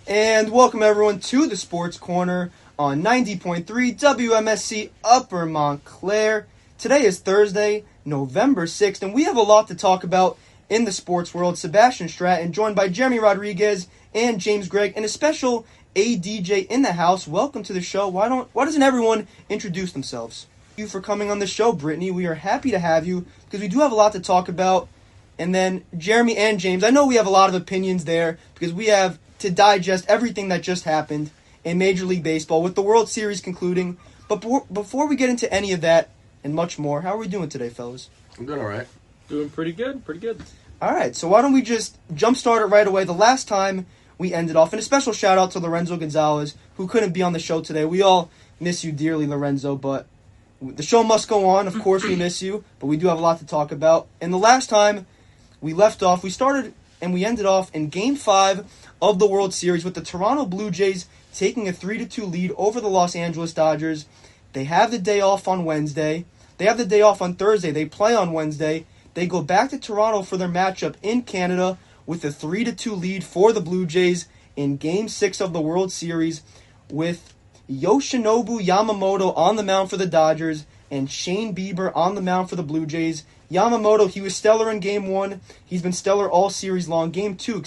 And welcome everyone to the Sports Corner on 90.3 WMSC Upper Montclair. Today is Thursday, November 6th, and we have a lot to talk about in the sports world. Sebastian Stratton, joined by Jeremy Rodriguez and James Gregg, and a special ADJ in the house. Welcome to the show. Why doesn't everyone introduce themselves? Thank you for coming on the show, Brittany. We are happy to have you because we do have a lot to talk about. And then Jeremy and James, I know we have a lot of opinions there because we have to digest everything that just happened in Major League Baseball with the World Series concluding. But before we get into any of that and much more, how are we doing today, fellas? I'm doing all right. Doing pretty good. All right, so why don't we just jumpstart it right away. The last time we ended off, and a special shout out to Lorenzo Gonzalez, who couldn't be on the show today. We all miss you dearly, Lorenzo, but the show must go on. Of course we miss you, but we do have a lot to talk about. And the last time we left off, we started and we ended off in Game 5 of the World Series with the Toronto Blue Jays taking a 3-2 lead over the Los Angeles Dodgers. They have the day off on Wednesday. They have the day off on Thursday. They play on Wednesday. They go back to Toronto for their matchup in Canada with a 3-2 lead for the Blue Jays in Game 6 of the World Series with Yoshinobu Yamamoto on the mound for the Dodgers and Shane Bieber on the mound for the Blue Jays. Yamamoto, he was stellar in Game 1. He's been stellar all series long. Game 2,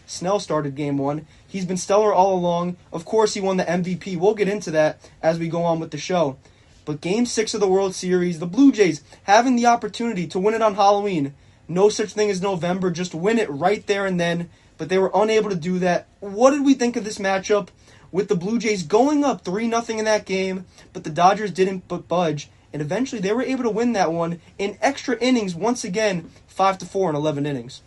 Snell started Game 1. He's been stellar all along. Of course, he won the MVP. We'll get into that as we go on with the show. But Game 6 of the World Series, the Blue Jays having the opportunity to win it on Halloween. No such thing as November. Just win it right there and then. But they were unable to do that. What did we think of this matchup with the Blue Jays going up 3-0 in that game, but the Dodgers didn't budge? And eventually they were able to win that one in extra innings once again, 5-4 in 11 innings.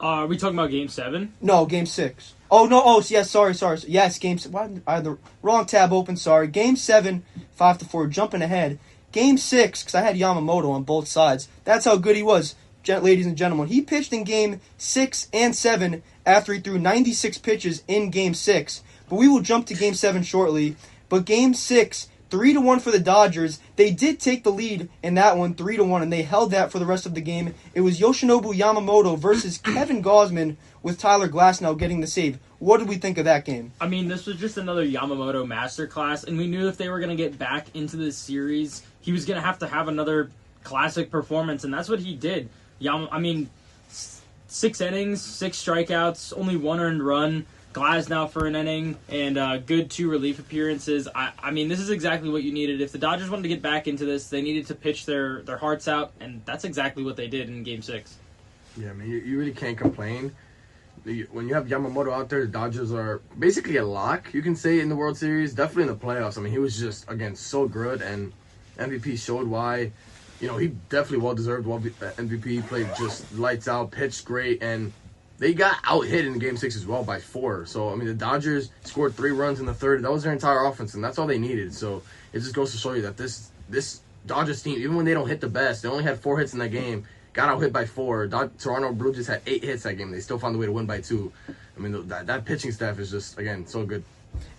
Are we talking about Game 7? No, Game 6. Oh, no. Oh, yes, sorry. Yes, Game 6. Why I had the wrong tab open, sorry. Game 7, 5-4, jumping ahead. Game 6, because I had Yamamoto on both sides. That's how good he was, ladies and gentlemen. He pitched in Game 6 and 7 after he threw 96 pitches in Game 6. But we will jump to Game 7 shortly. But Game 6, 3-1 for the Dodgers. They did take the lead in that one, 3-1, and they held that for the rest of the game. It was Yoshinobu Yamamoto versus Kevin Gausman with Tyler Glasnow getting the save. What did we think of that game? I mean, this was just another Yamamoto masterclass, and we knew if they were going to get back into this series, he was going to have another classic performance, and that's what he did. 6 innings, 6 strikeouts, only 1 earned run. Glasnow for an inning, and good 2 relief appearances. I mean, this is exactly what you needed. If the Dodgers wanted to get back into this, they needed to pitch their hearts out, and that's exactly what they did in Game 6. Yeah, I mean, you really can't complain. When you have Yamamoto out there, the Dodgers are basically a lock, you can say, in the World Series. Definitely in the playoffs. I mean, he was just, again, so good, and MVP showed why. You know, he definitely well-deserved MVP. He played just lights out, pitched great, and they got out-hit in Game 6 as well by 4. So, I mean, the Dodgers scored 3 runs in the third. That was their entire offense, and that's all they needed. So, it just goes to show you that this Dodgers team, even when they don't hit the best, they only had 4 hits in that game, got out-hit by 4. Toronto Blue Jays had 8 hits that game. They still found a way to win by 2. I mean, that pitching staff is just, again, so good.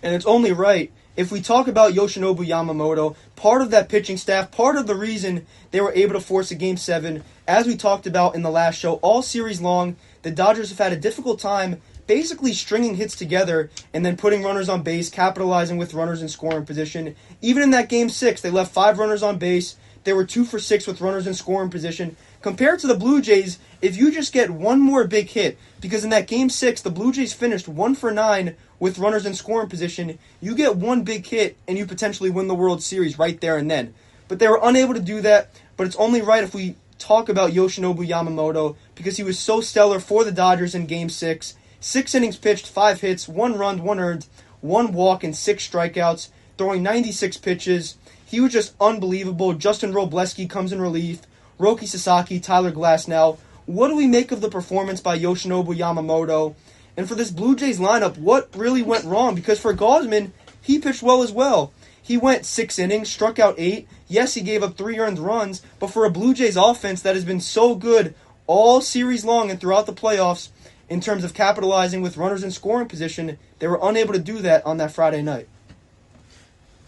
And it's only right. If we talk about Yoshinobu Yamamoto, part of that pitching staff, part of the reason they were able to force a Game 7, as we talked about in the last show, all series long, the Dodgers have had a difficult time basically stringing hits together and then putting runners on base, capitalizing with runners in scoring position. Even in that Game 6, they left 5 runners on base. They were 2 for 6 with runners in scoring position. Compared to the Blue Jays, if you just get one more big hit, because in that Game 6, the Blue Jays finished 1 for 9 with runners in scoring position, you get one big hit and you potentially win the World Series right there and then. But they were unable to do that, but it's only right if we talk about Yoshinobu Yamamoto because he was so stellar for the Dodgers in Game 6. 6 innings pitched, 5 hits, 1 run, 1 earned, 1 walk, and 6 strikeouts, throwing 96 pitches. He was just unbelievable. Justin Robleski comes in relief. Roki Sasaki, Tyler Glasnow. What do we make of the performance by Yoshinobu Yamamoto? And for this Blue Jays lineup, what really went wrong? Because for Gausman, he pitched well as well. He went 6 innings, struck out 8. Yes, he gave up 3 earned runs, but for a Blue Jays offense that has been so good all series long and throughout the playoffs in terms of capitalizing with runners in scoring position, they were unable to do that on that Friday night.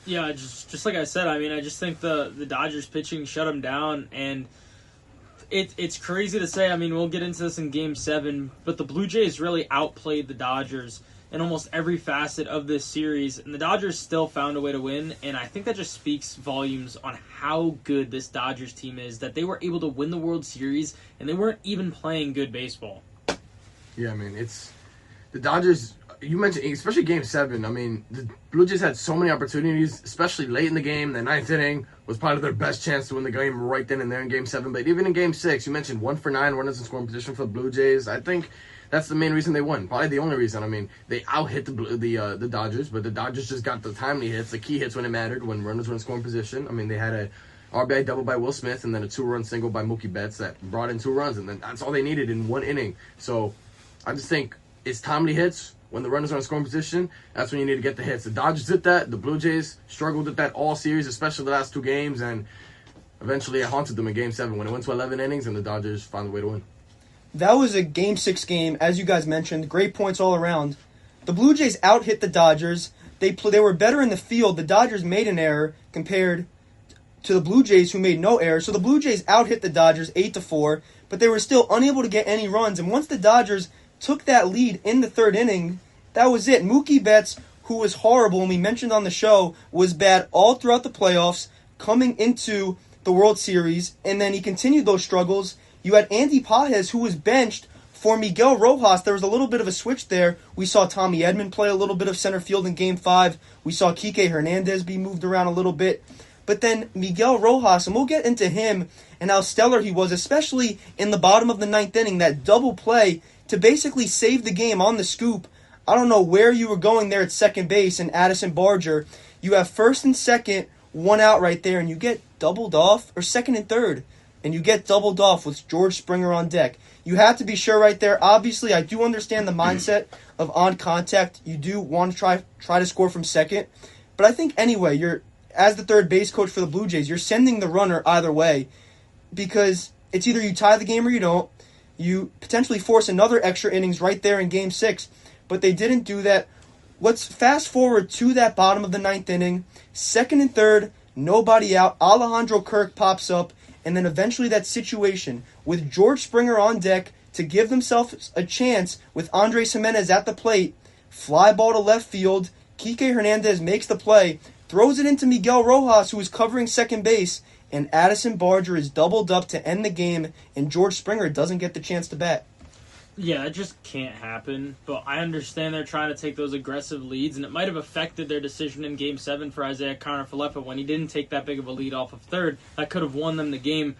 Yeah, just like I said, I mean, I just think the Dodgers pitching shut them down, and It's crazy to say. I mean, we'll get into this in Game 7, but the Blue Jays really outplayed the Dodgers in almost every facet of this series, and the Dodgers still found a way to win, and I think that just speaks volumes on how good this Dodgers team is, that they were able to win the World Series, and they weren't even playing good baseball. Yeah, I mean, it's the Dodgers. You mentioned, especially Game 7. I mean, the Blue Jays had so many opportunities, especially late in the game. The ninth inning was probably their best chance to win the game right then and there in Game 7. But even in Game 6, you mentioned 1 for 9 runners in scoring position for the Blue Jays. I think that's the main reason they won. Probably the only reason. I mean, they out-hit the Dodgers, but the Dodgers just got the timely hits, the key hits when it mattered, when runners were in scoring position. I mean, they had a RBI double by Will Smith and then a 2-run single by Mookie Betts that brought in 2 runs, and then that's all they needed in 1 inning. So I just think it's timely hits. When the runners are in scoring position, that's when you need to get the hits. The Dodgers did that. The Blue Jays struggled with that all series, especially the last 2 games, and eventually it haunted them in Game 7 when it went to 11 innings and the Dodgers found a way to win. That was a Game 6 game, as you guys mentioned. Great points all around. The Blue Jays out-hit the Dodgers. They were better in the field. The Dodgers made an error compared to the Blue Jays, who made no error. So the Blue Jays out-hit the Dodgers 8-4, but they were still unable to get any runs. And once the Dodgers took that lead in the 3rd inning, that was it. Mookie Betts, who was horrible, and we mentioned on the show, was bad all throughout the playoffs, coming into the World Series, and then he continued those struggles. You had Andy Pages, who was benched for Miguel Rojas. There was a little bit of a switch there. We saw Tommy Edman play a little bit of center field in Game 5. We saw Kike Hernandez be moved around a little bit. But then Miguel Rojas, and we'll get into him and how stellar he was, especially in the bottom of the 9th inning, that double play to basically save the game on the scoop. I don't know where you were going there at second base and Addison Barger. You have first and second, 1 out right there, and you get doubled off, or second and third, and you get doubled off with George Springer on deck. You have to be sure right there. Obviously, I do understand the mindset of on contact. You do want to try to score from second. But I think anyway, as the third base coach for the Blue Jays, you're sending the runner either way, because it's either you tie the game or you don't. You potentially force another extra innings right there in Game 6. But they didn't do that. Let's fast forward to that bottom of the 9th inning. Second and third, nobody out. Alejandro Kirk pops up. And then eventually that situation with George Springer on deck to give themselves a chance with Andres Jimenez at the plate. Fly ball to left field. Kike Hernandez makes the play. Throws it into Miguel Rojas, who is covering second base. And Addison Barger is doubled up to end the game. And George Springer doesn't get the chance to bat. Yeah, it just can't happen, but I understand they're trying to take those aggressive leads, and it might have affected their decision in Game 7 for Isaiah Kiner-Falefa when he didn't take that big of a lead off of third. That could have won them the game.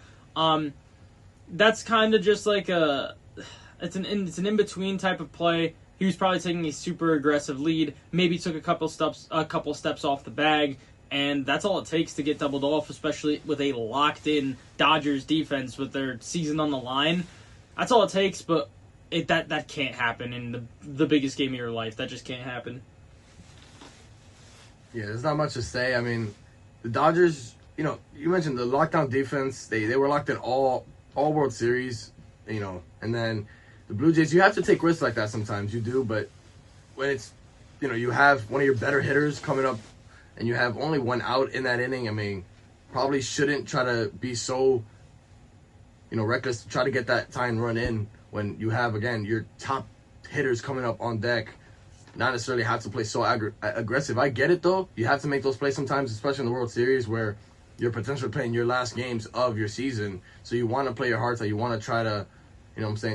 That's kind of just like it's an in-between type of play. He was probably taking a super aggressive lead, maybe took a couple steps off the bag, and that's all it takes to get doubled off, especially with a locked-in Dodgers defense with their season on the line. That's all it takes, but that can't happen in the biggest game of your life. That just can't happen. Yeah, there's not much to say. I mean, the Dodgers, you mentioned the lockdown defense. They were locked in all World Series, and then the Blue Jays, you have to take risks like that sometimes. You do, but when it's, you have one of your better hitters coming up and you have only 1 out in that inning, I mean, probably shouldn't try to be so, reckless to try to get that tying run in when you have, again, your top hitters coming up on deck. Not necessarily have to play so aggressive. I get it, though. You have to make those plays sometimes, especially in the World Series where you're potentially playing your last games of your season. So you want to play your hearts out. You want to try to,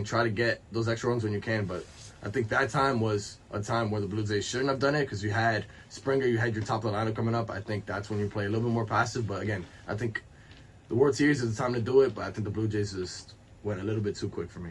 try to get those extra runs when you can. But I think that time was a time where the Blue Jays shouldn't have done it because you had Springer, you had your top of the lineup coming up. I think that's when you play a little bit more passive. But, again, I think the World Series is the time to do it. But I think the Blue Jays just went a little bit too quick for me.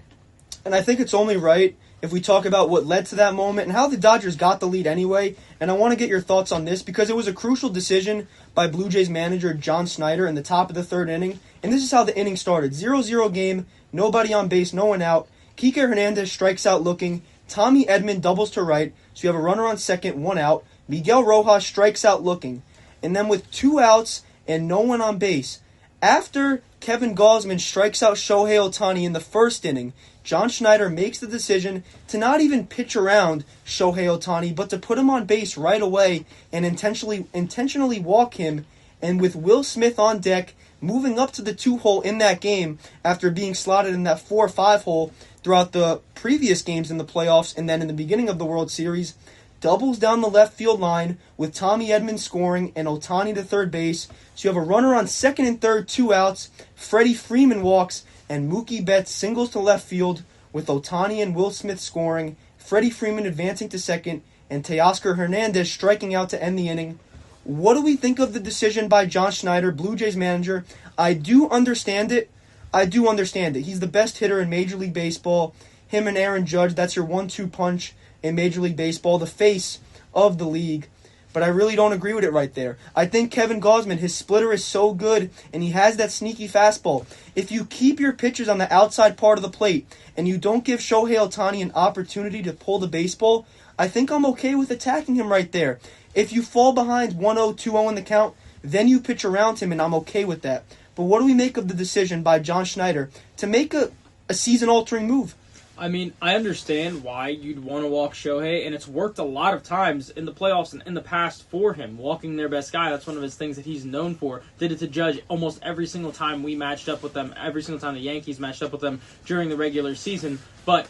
And I think it's only right if we talk about what led to that moment and how the Dodgers got the lead anyway. And I want to get your thoughts on this because it was a crucial decision by Blue Jays manager John Snyder in the top of the 3rd inning. And this is how the inning started. 0-0 game, nobody on base, no one out. Kike Hernandez strikes out looking. Tommy Edman doubles to right. So you have a runner on second, 1 out. Miguel Rojas strikes out looking. And then with 2 outs and no one on base, after Kevin Gausman strikes out Shohei Ohtani in the 1st inning, John Schneider makes the decision to not even pitch around Shohei Ohtani, but to put him on base right away and intentionally walk him. And with Will Smith on deck, moving up to the 2 hole in that game after being slotted in that 4 or 5 hole throughout the previous games in the playoffs and then in the beginning of the World Series, doubles down the left field line with Tommy Edmonds scoring and Ohtani to third base. So you have a runner on second and third, 2 outs. Freddie Freeman walks and Mookie Betts singles to left field with Ohtani and Will Smith scoring, Freddie Freeman advancing to second, and Teoscar Hernandez striking out to end the inning. What do we think of the decision by John Schneider, Blue Jays manager? I do understand it. He's the best hitter in Major League Baseball. Him and Aaron Judge, that's your 1-2 punch in Major League Baseball, the face of the league. But I really don't agree with it right there. I think Kevin Gausman, his splitter is so good, and he has that sneaky fastball. If you keep your pitches on the outside part of the plate, and you don't give Shohei Ohtani an opportunity to pull the baseball, I think I'm okay with attacking him right there. If you fall behind 1-0, 2-0 in the count, then you pitch around him, and I'm okay with that. But what do we make of the decision by John Schneider to make a season-altering move? I mean, I understand why you'd want to walk Shohei, and it's worked a lot of times in the playoffs and in the past for him, walking their best guy. That's one of his things that he's known for. Did it to Judge almost every single time we matched up with them, every single time the Yankees matched up with them during the regular season. But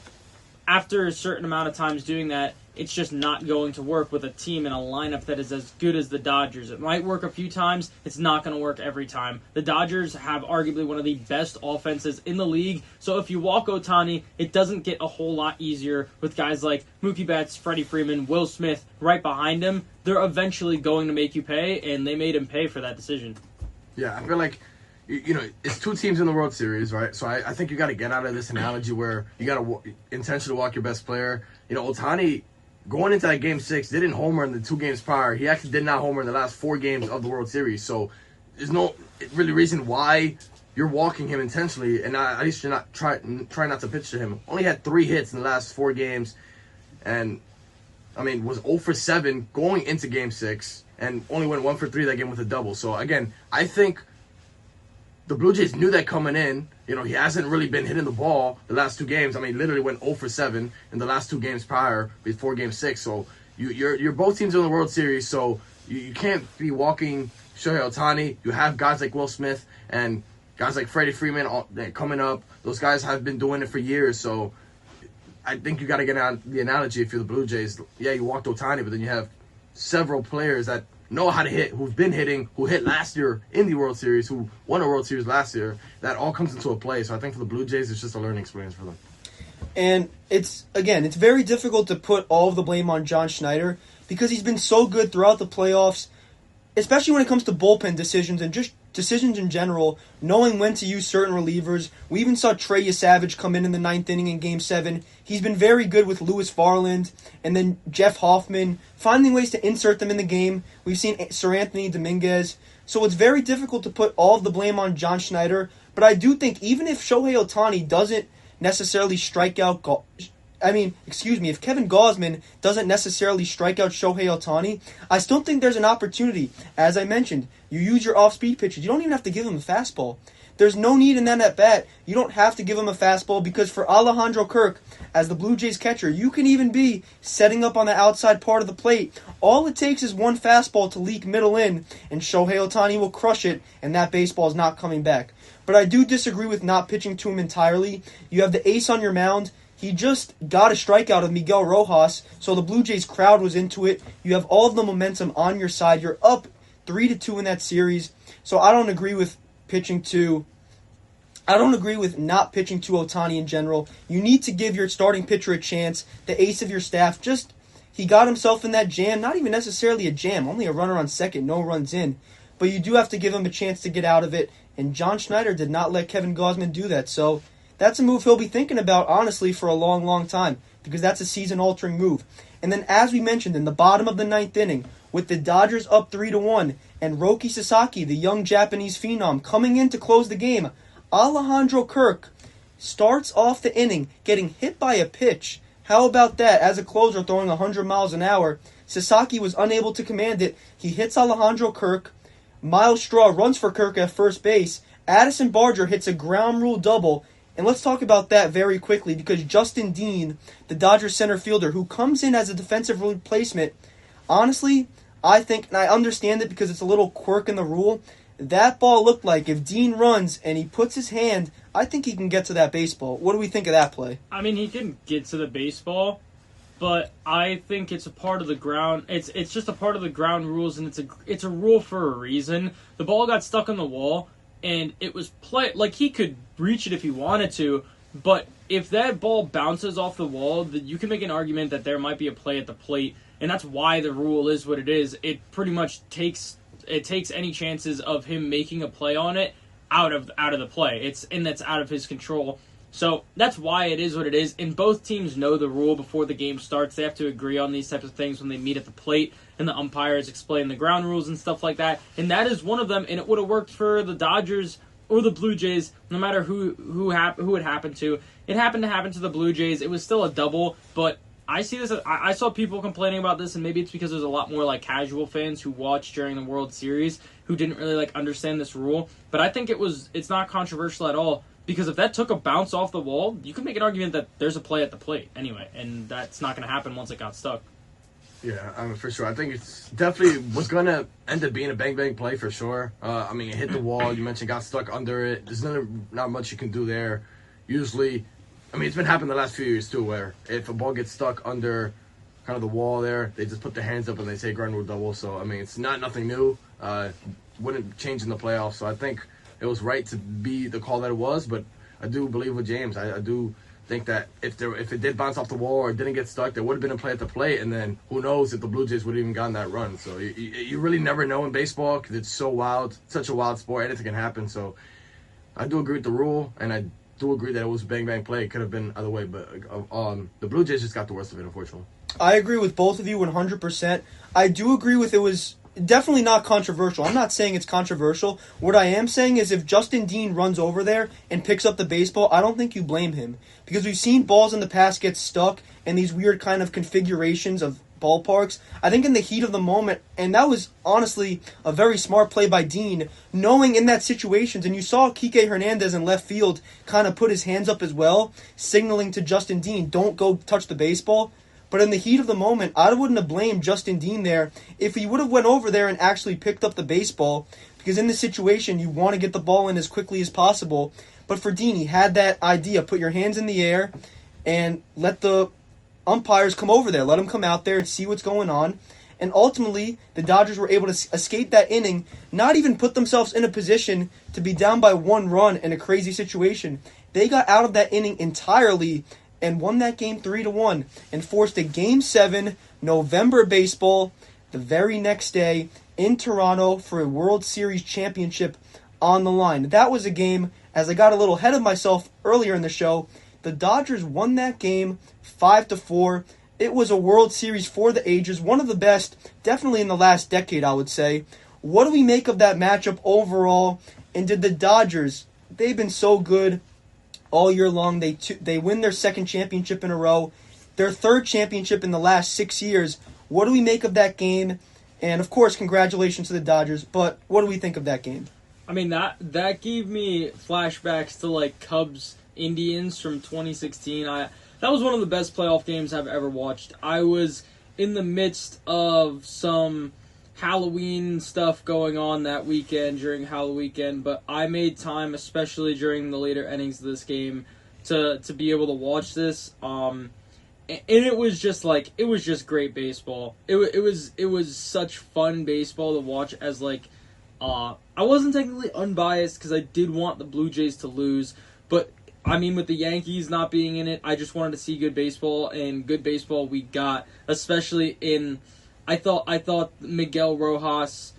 after a certain amount of times doing that, it's just not going to work with a team and a lineup that is as good as the Dodgers. It might work a few times. It's not going to work every time. The Dodgers have arguably one of the best offenses in the league. So if you walk Ohtani, it doesn't get a whole lot easier with guys like Mookie Betts, Freddie Freeman, Will Smith right behind him. They're eventually going to make you pay, and they made him pay for that decision. Yeah, I feel like, it's 2 teams in the World Series, right? So I think you got to get out of this analogy where you got to intentionally walk your best player. Ohtani, going into that Game 6, didn't homer in the 2 games prior. He actually did not homer in the last 4 games of the World Series. So there's no really reason why you're walking him intentionally, and at least you're not try not to pitch to him. Only had 3 hits in the last 4 games, and was 0 for 7 going into Game 6, and only went 1 for 3 that game with a double. So again, I think the Blue Jays knew that coming in. He hasn't really been hitting the ball the last 2 games. Literally went 0 for 7 in the last 2 games prior before Game 6. So you're both teams in the World Series, so you can't be walking Shohei Ohtani. You have guys like Will Smith and guys like Freddie Freeman coming up. Those guys have been doing it for years, so I think you got to get out the analogy if you're the Blue Jays. Yeah, you walked Ohtani, but then you have several players that know how to hit, who've been hitting, who hit last year in the World Series, who won a World Series last year. That all comes into a play. So I think for the Blue Jays, it's just a learning experience for them. And it's very difficult to put all of the blame on John Schneider because he's been so good throughout the playoffs, especially when it comes to bullpen decisions and just decisions in general, knowing when to use certain relievers. We even saw Trey Yesavage come in the 9th inning in Game 7. He's been very good with Lewis Farland and then Jeff Hoffman, finding ways to insert them in the game. We've seen Sir Anthony Dominguez. So it's very difficult to put all of the blame on John Schneider, but I do think even if Shohei Ohtani doesn't necessarily strike out... if Kevin Gausman doesn't necessarily strike out Shohei Ohtani, I still think there's an opportunity. As I mentioned, you use your off-speed pitches. You don't even have to give him a fastball. There's no need in that at-bat. You don't have to give him a fastball because for Alejandro Kirk, as the Blue Jays catcher, you can even be setting up on the outside part of the plate. All it takes is one fastball to leak middle in, and Shohei Ohtani will crush it, and that baseball is not coming back. But I do disagree with not pitching to him entirely. You have the ace on your mound. He just got a strikeout of Miguel Rojas, so the Blue Jays crowd was into it. You have all of the momentum on your side. You're up 3-2 in that series. So I don't agree with not pitching to Ohtani in general. You need to give your starting pitcher a chance. The ace of your staff, he got himself in that jam. Not even necessarily a jam, only a runner on second, no runs in. But you do have to give him a chance to get out of it. And John Schneider did not let Kevin Gausman do that. So that's a move he'll be thinking about, honestly, for a long, long time, because that's a season-altering move. And then, as we mentioned, in the bottom of the 9th inning, with the Dodgers up 3-1, and Roki Sasaki, the young Japanese phenom, coming in to close the game, Alejandro Kirk starts off the inning getting hit by a pitch. How about that? As a closer throwing 100 miles an hour, Sasaki was unable to command it. He hits Alejandro Kirk. Miles Straw runs for Kirk at first base. Addison Barger hits a ground rule double. And let's talk about that very quickly because Justin Dean, the Dodgers center fielder, who comes in as a defensive replacement, honestly, I think, and I understand it because it's a little quirk in the rule, that ball looked like if Dean runs and he puts his hand, I think he can get to that baseball. What do we think of that play? I mean, he can get to the baseball, but I think it's a part of the ground. It's just a part of the ground rules, and it's a rule for a reason. The ball got stuck on the wall, and it was like he could reach it if he wanted to, but if that ball bounces off the wall, you can make an argument that there might be a play at the plate, and that's why the rule is what it is. It pretty much takes any chances of him making a play on it out of the play. That's out of his control. So that's why it is what it is. And both teams know the rule before the game starts. They have to agree on these types of things when they meet at the plate, and the umpires explain the ground rules and stuff like that. And that is one of them. And it would have worked for the Dodgers or the Blue Jays, no matter who it happened to. It happened to happen to the Blue Jays. It was still a double, but I see this. I saw people complaining about this, and maybe it's because there's a lot more like casual fans who watched during the World Series who didn't really like understand this rule. But I think it's not controversial at all, because if that took a bounce off the wall, you could make an argument that there's a play at the plate anyway, and that's not going to happen once it got stuck. Yeah, I mean, for sure. I think it's definitely was going to end up being a bang-bang play for sure. I mean, it hit the wall. You mentioned got stuck under it. There's not much you can do there. Usually, I mean, it's been happening the last few years too, where if a ball gets stuck under kind of the wall there, they just put their hands up and they say ground rule double. So, I mean, it's nothing new. Wouldn't change in the playoffs. So I think it was right to be the call that it was, but I do believe with James. I do think that if it did bounce off the wall or didn't get stuck, there would have been a play at the plate, and then who knows if the Blue Jays would have even gotten that run. So you really never know in baseball because it's so wild, such a wild sport, anything can happen. So I do agree with the rule, and I do agree that it was a bang-bang play. It could have been either way, but the Blue Jays just got the worst of it, unfortunately. I agree with both of you 100%. I do agree with it was definitely not controversial. I'm not saying it's controversial. What I am saying is if Justin Dean runs over there and picks up the baseball, I don't think you blame him. Because we've seen balls in the past get stuck in these weird kind of configurations of ballparks. I think in the heat of the moment, and that was honestly a very smart play by Dean, knowing in that situation, and you saw Kike Hernandez in left field kind of put his hands up as well, signaling to Justin Dean, don't go touch the baseball. But in the heat of the moment, I wouldn't have blamed Justin Dean there if he would have went over there and actually picked up the baseball, because in this situation, you want to get the ball in as quickly as possible. But for Dean, he had that idea, put your hands in the air and let the umpires come over there. Let them come out there and see what's going on. And ultimately, the Dodgers were able to escape that inning, not even put themselves in a position to be down by 1 run in a crazy situation. They got out of that inning entirely and won that game 3-1 and forced a Game 7 November baseball the very next day in Toronto for a World Series championship on the line. That was a game, as I got a little ahead of myself earlier in the show, the Dodgers won that game 5-4. It was a World Series for the ages, one of the best, definitely in the last decade, I would say. What do we make of that matchup overall? And did the Dodgers, they've been so good all year long. They win their second championship in a row, their third championship in the last 6 years. What do we make of that game? And, of course, congratulations to the Dodgers, but what do we think of that game? I mean, that gave me flashbacks to, like, Cubs-Indians from 2016. That was one of the best playoff games I've ever watched. I was in the midst of some Halloween stuff going on that weekend during Halloween weekend, but I made time, especially during the later innings of this game, to be able to watch this. And it was just great baseball. It was such fun baseball to watch. As like, I wasn't technically unbiased because I did want the Blue Jays to lose, but I mean, with the Yankees not being in it, I just wanted to see good baseball, and good baseball we got, especially in. I thought Miguel Rojas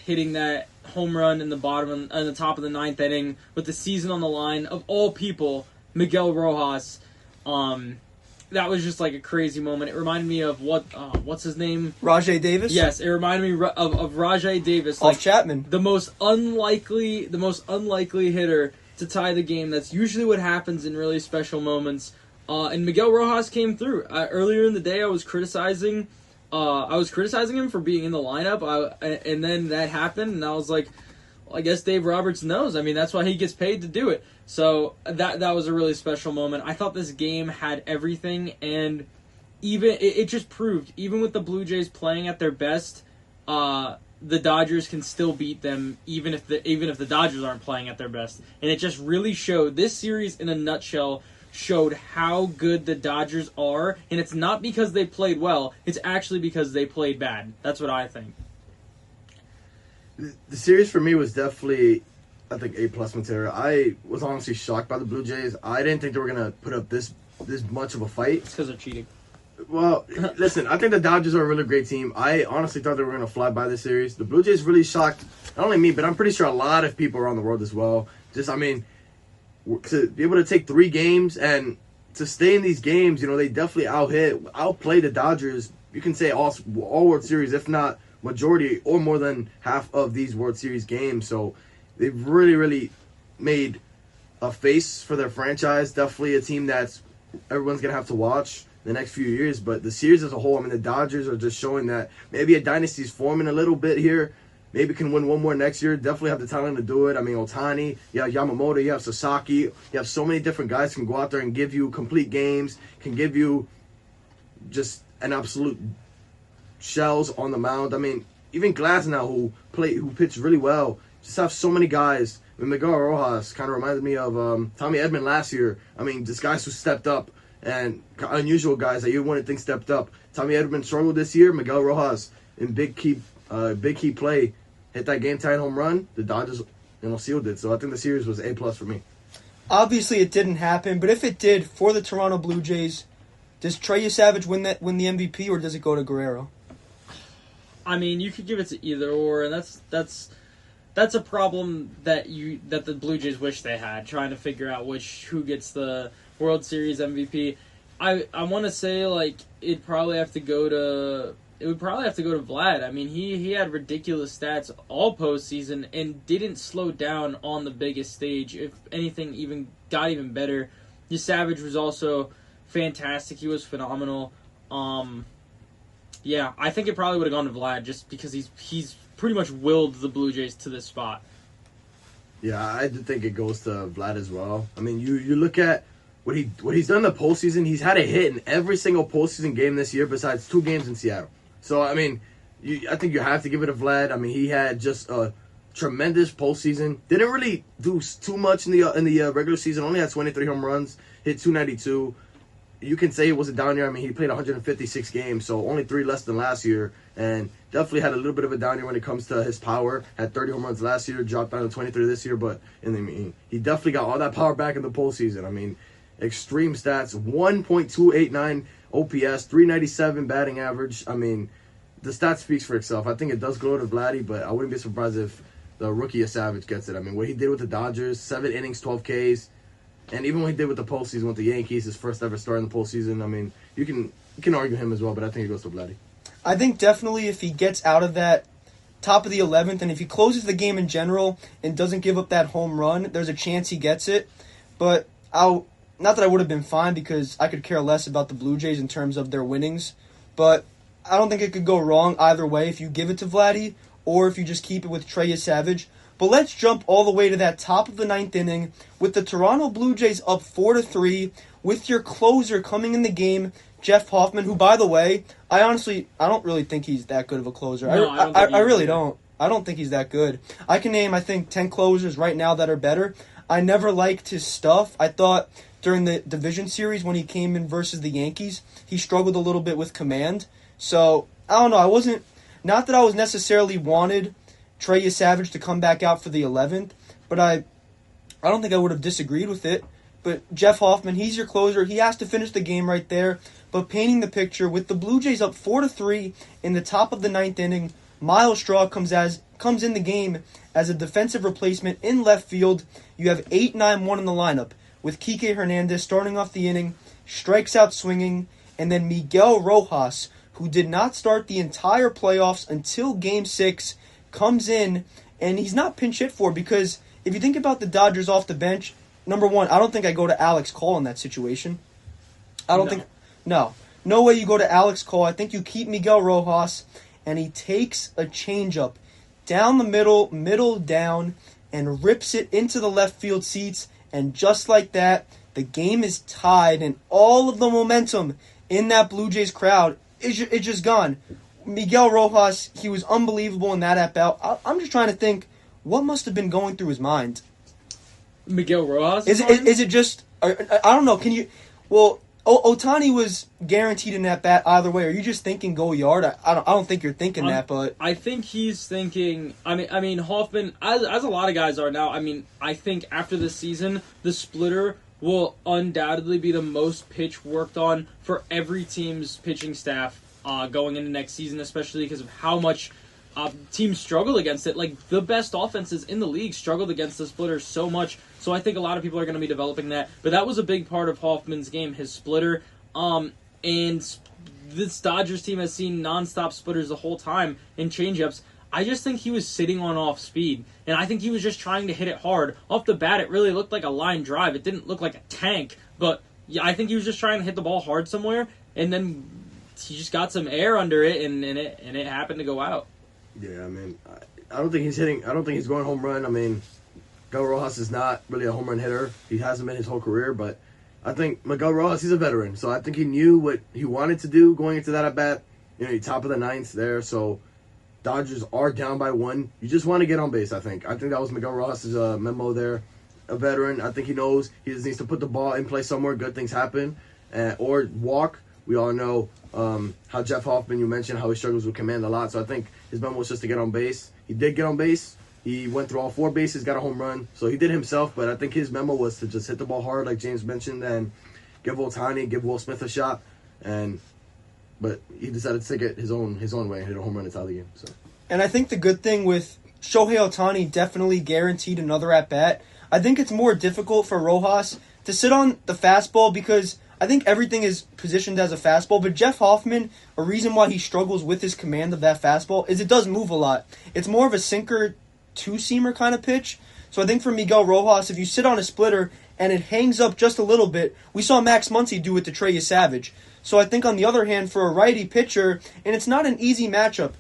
hitting that home run in the top of the 9th inning with the season on the line, of all people, Miguel Rojas. That was just like a crazy moment. It reminded me of what's his name? Rajai Davis? Yes, it reminded me of Rajai Davis. Off Chapman. The most unlikely hitter to tie the game. That's usually what happens in really special moments. And Miguel Rojas came through. Earlier in the day, I was criticizing him for being in the lineup, and then that happened, and I was like, well, I guess Dave Roberts knows. I mean, that's why he gets paid to do it. So that was a really special moment. I thought this game had everything, and even it just proved, even with the Blue Jays playing at their best, the Dodgers can still beat them even if the Dodgers aren't playing at their best. And it just really showed, this series in a nutshell showed how good the Dodgers are, and it's not because they played well, it's actually because they played bad. That's what I think. The series for me was definitely, I think, A+ material. I was honestly shocked by the Blue Jays. I didn't think they were going to put up this much of a fight. It's because they're cheating. Well, listen, I think the Dodgers are a really great team. I honestly thought they were going to fly by this series. The Blue Jays really shocked, not only me, but I'm pretty sure a lot of people around the world as well. Just, I mean, to be able to take 3 games and to stay in these games, you know, they definitely outplay the Dodgers. You can say all World Series, if not majority or more than half of these World Series games. So they've really, really made a face for their franchise. Definitely a team that's everyone's going to have to watch the next few years. But the series as a whole, I mean, the Dodgers are just showing that maybe a dynasty's forming a little bit here. Maybe can win one more next year. Definitely have the talent to do it. I mean, Ohtani, you have Yamamoto, you have Sasaki. You have so many different guys who can go out there and give you complete games, can give you just an absolute shells on the mound. I mean, even Glasnow, who pitched really well, just have so many guys. I mean, Miguel Rojas kind of reminded me of Tommy Edman last year. I mean, just guys who stepped up and unusual guys that you wouldn't think stepped up. Tommy Edman struggled this year. Miguel Rojas in big key play hit that game-tying home run. The Dodgers, sealed it. So I think the series was A+ for me. Obviously, it didn't happen, but if it did, for the Toronto Blue Jays, does Trey Savage win the MVP, or does it go to Guerrero? I mean, you could give it to either or, and that's a problem that the Blue Jays wish they had, trying to figure out who gets the World Series MVP. I want to say like it would probably have to go to Vlad. I mean, he had ridiculous stats all postseason and didn't slow down on the biggest stage. If anything, got even better. Savage was also fantastic. He was phenomenal. Yeah, I think it probably would have gone to Vlad just because he's pretty much willed the Blue Jays to this spot. Yeah, I do think it goes to Vlad as well. I mean, you look at what he's done in the postseason. He's had a hit in every single postseason game this year, besides 2 games in Seattle. So I mean, I think you have to give it to Vlad. I mean, he had just a tremendous postseason. Didn't really do too much in the regular season. Only had 23 home runs, hit 292. You can say it was a down year. I mean, he played 156 games, so only 3 less than last year, and definitely had a little bit of a down year when it comes to his power. Had 30 home runs last year, dropped down to 23 this year, but he definitely got all that power back in the postseason. I mean, extreme stats: 1.289 OPS, 397 batting average. I mean, the stat speaks for itself. I think it does go to Vladdy, but I wouldn't be surprised if the rookie of Savage gets it. I mean, what he did with the Dodgers, 7 innings, 12 Ks. And even what he did with the postseason with the Yankees, his first ever start in the postseason, I mean, you can argue him as well, but I think it goes to Vladdy. I think definitely if he gets out of that top of the 11th, and if he closes the game in general and doesn't give up that home run, there's a chance he gets it. But not that I would have been fine, because I could care less about the Blue Jays in terms of their winnings. But I don't think it could go wrong either way if you give it to Vladdy or if you just keep it with Trey Savage. But let's jump all the way to that top of the 9th inning with the Toronto Blue Jays up 4-3 with your closer coming in the game, Jeff Hoffman, who, by the way, I don't really think he's that good of a closer. No, I really don't. I don't think he's that good. I can name, I think, 10 closers right now that are better. I never liked his stuff. I thought during the division series when he came in versus the Yankees, he struggled a little bit with command. So, I don't know. Not that I was necessarily wanted Trey Savage to come back out for the 11th, but I don't think I would have disagreed with it. But Jeff Hoffman, he's your closer. He has to finish the game right there. But painting the picture, with the Blue Jays up 4-3 in the top of the 9th inning, Miles Straw comes in the game as a defensive replacement in left field. You have 8-9-1 in the lineup, with Kike Hernandez starting off the inning, strikes out swinging, and then Miguel Rojas, who did not start the entire playoffs until Game 6, comes in, and he's not pinch hit for, because if you think about the Dodgers off the bench, number one, I don't think I go to Alex Cole in that situation. No way you go to Alex Cole. I think you keep Miguel Rojas, and he takes a changeup down the middle down, and rips it into the left field seats, and just like that, the game is tied, and all of the momentum in that Blue Jays crowd is just gone. Miguel Rojas, he was unbelievable in that at-bat. I'm just trying to think, what must have been going through his mind? Miguel Rojas? Is it just... I don't know, can you... Well, Ohtani was guaranteed an at-bat either way. Are you just thinking go yard? I don't think you're thinking that, but... I think he's thinking... I mean, Hoffman, as a lot of guys are now, I think after this season, the splitter will undoubtedly be the most pitch worked on for every team's pitching staff going into next season, especially because of how much teams struggle against it. Like, the best offenses in the league struggled against the splitter so much. So I think a lot of people are going to be developing that. But that was a big part of Hoffman's game, his splitter. And this Dodgers team has seen nonstop splitters the whole time and changeups. I just think he was sitting on off speed. And I think he was just trying to hit it hard. Off the bat, it really looked like a line drive. It didn't look like a tank. But yeah, I think he was just trying to hit the ball hard somewhere. And then he just got some air under it, and it happened to go out. Yeah, I mean, I don't think he's hitting. I don't think he's going home run. I mean, Miguel Rojas is not really a home run hitter. He hasn't been his whole career, but I think Miguel Rojas, he's a veteran, so I think he knew what he wanted to do going into that at bat. You know, top of the ninth there, so Dodgers are down by 1. You just want to get on base. I think that was Miguel Rojas' memo there. A veteran. I think he knows he just needs to put the ball in play somewhere. Good things happen, or walk. We all know how Jeff Hoffman, you mentioned how he struggles with command a lot. So I think his memo was just to get on base. He did get on base. He went through all 4 bases, got a home run. So he did himself, but I think his memo was to just hit the ball hard, like James mentioned, and give Ohtani, give Will Smith a shot. But he decided to take it his own way and hit a home run to tie the game. So. And I think the good thing with Shohei Ohtani definitely guaranteed another at-bat. I think it's more difficult for Rojas to sit on the fastball because I think everything is positioned as a fastball, but Jeff Hoffman, a reason why he struggles with his command of that fastball is it does move a lot. It's more of a sinker, two-seamer kind of pitch. So I think for Miguel Rojas, if you sit on a splitter and it hangs up just a little bit, we saw Max Muncy do it to Trey Savage. So I think on the other hand, for a righty pitcher, and it's not an easy matchup,